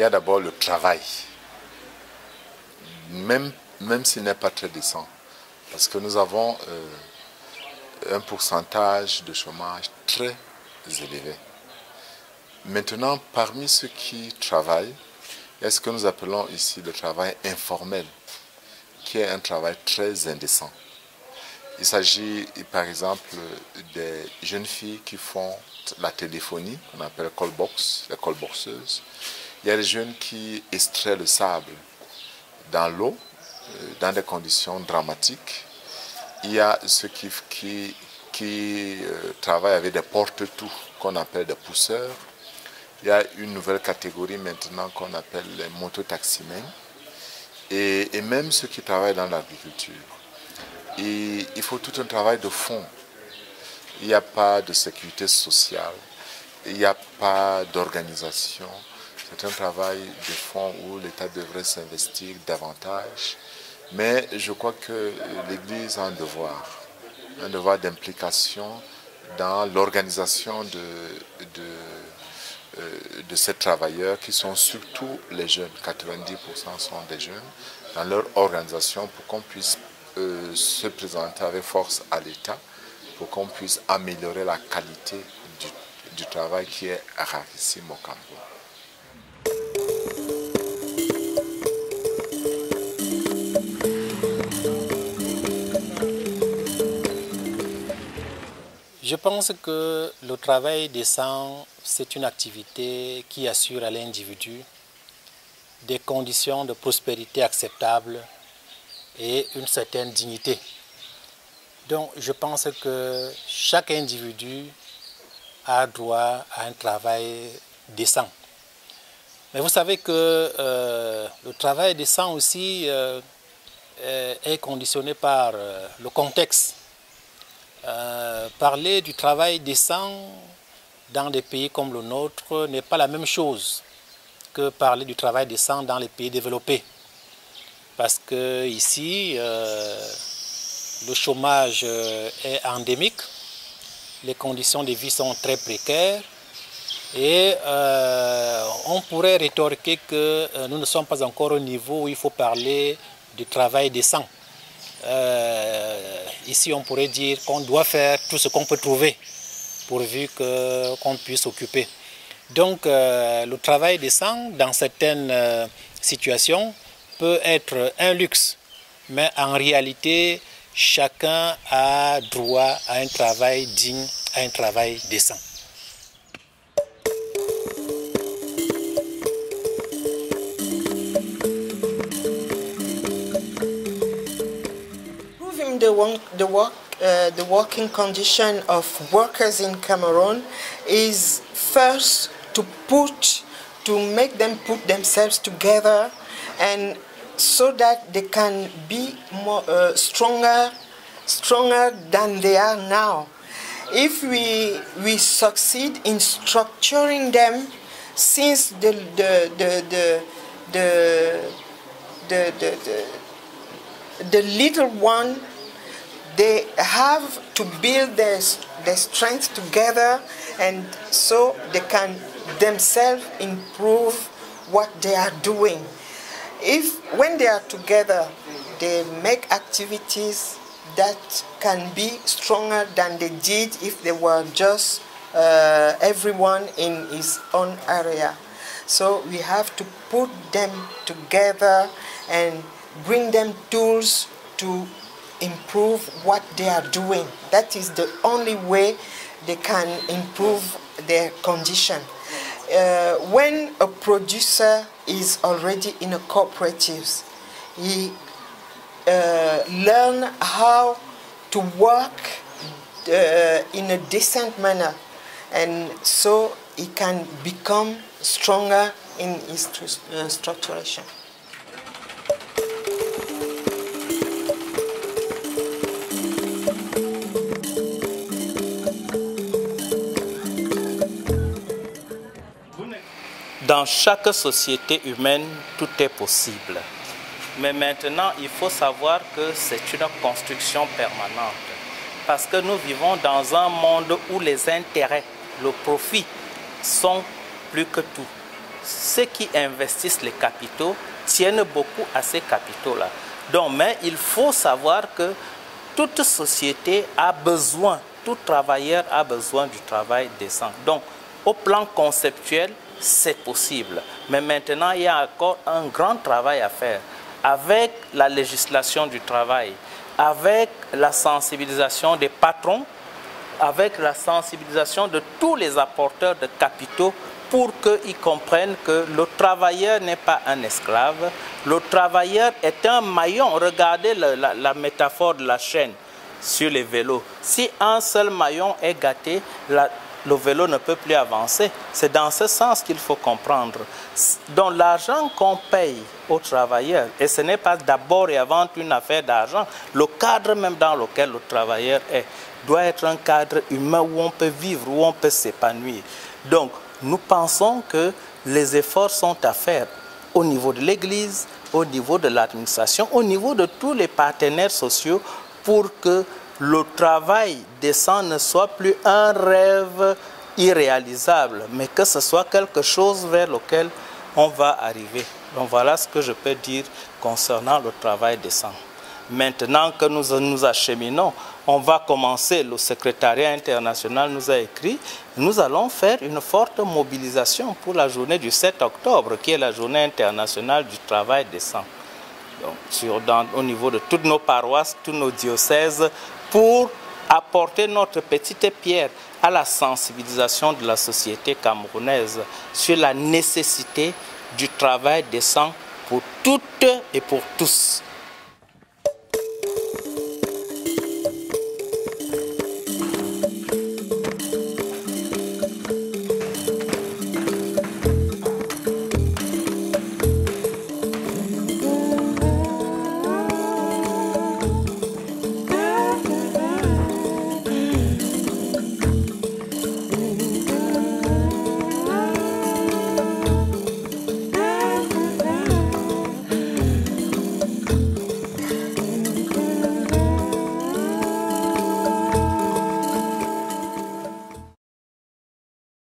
y a d'abord le travail, même s'il n'est pas très décent, parce que nous avons un pourcentage de chômage très élevé. Maintenant, parmi ceux qui travaillent, il y a ce que nous appelons ici le travail informel, qui est un travail très indécent. Il s'agit par exemple des jeunes filles qui font la téléphonie, qu'on appelle callbox, les callboxeuses. Il y a des jeunes qui extraient le sable dans l'eau, dans des conditions dramatiques. Il y a ceux qui travaillent avec des porte-tout, qu'on appelle des pousseurs. Il y a une nouvelle catégorie maintenant qu'on appelle les mototaximens. Et même ceux qui travaillent dans l'agriculture. Et il faut tout un travail de fond. Il n'y a pas de sécurité sociale, il n'y a pas d'organisation. C'est un travail de fond où l'État devrait s'investir davantage. Mais je crois que l'Église a un devoir d'implication dans l'organisation de ces travailleurs qui sont surtout les jeunes. 90% sont des jeunes, dans leur organisation pour qu'on puisse se présenter avec force à l'État, pour qu'on puisse améliorer la qualité du travail qui est rarissime au Cameroun. Je pense que le travail décent, c'est une activité qui assure à l'individu des conditions de prospérité acceptables et une certaine dignité. Donc je pense que chaque individu a droit à un travail décent. Mais vous savez que le travail décent aussi est conditionné par le contexte. Parler du travail décent dans des pays comme le nôtre n'est pas la même chose que parler du travail décent dans les pays développés. Parce que ici, le chômage est endémique, les conditions de vie sont très précaires et on pourrait rétorquer que nous ne sommes pas encore au niveau où il faut parler du travail décent. Ici, on pourrait dire qu'on doit faire tout ce qu'on peut trouver pourvu qu'on puisse occuper. Donc, le travail décent, dans certaines situations, peut être un luxe, mais en réalité, chacun a droit à un travail digne, à un travail décent. Improving the working condition of workers in Cameroon is first to make them put themselves together, and so that they can be more stronger than they are now. If we succeed in structuring them, since the little one, they have to build their strength together, and so they can themselves improve what they are doing. When they are together, they make activities that can be stronger than they did if they were just everyone in his own area. So we have to put them together and bring them tools to improve what they are doing. That is the only way they can improve their condition. When a producer is already in a cooperative, he learn how to work in a decent manner, and so he can become stronger in his structuration. Dans chaque société humaine, tout est possible. Mais maintenant, il faut savoir que c'est une construction permanente. Parce que nous vivons dans un monde où les intérêts, le profit, sont plus que tout. ceux qui investissent les capitaux tiennent beaucoup à ces capitaux-là. Donc, mais il faut savoir que toute société a besoin, tout travailleur a besoin du travail décent. Donc, au plan conceptuel, c'est possible. Mais maintenant, il y a encore un grand travail à faire avec la législation du travail, avec la sensibilisation des patrons, avec la sensibilisation de tous les apporteurs de capitaux pour qu'ils comprennent que le travailleur n'est pas un esclave, le travailleur est un maillon. Regardez la métaphore de la chaîne sur les vélos. Si un seul maillon est gâté, le vélo ne peut plus avancer. C'est dans ce sens qu'il faut comprendre. Donc l'argent qu'on paye aux travailleurs, et ce n'est pas d'abord et avant tout une affaire d'argent, le cadre même dans lequel le travailleur est, doit être un cadre humain où on peut vivre, où on peut s'épanouir. Donc nous pensons que les efforts sont à faire au niveau de l'Église, au niveau de l'administration, au niveau de tous les partenaires sociaux pour que le travail décent ne soit plus un rêve irréalisable, mais que ce soit quelque chose vers lequel on va arriver. Donc voilà ce que je peux dire concernant le travail décent. Maintenant que nous acheminons, on va commencer, le secrétariat international nous a écrit, nous allons faire une forte mobilisation pour la journée du 7 octobre, qui est la journée internationale du travail décent. Donc, au niveau de toutes nos paroisses, tous nos diocèses, pour apporter notre petite pierre à la sensibilisation de la société camerounaise sur la nécessité du travail décent pour toutes et pour tous.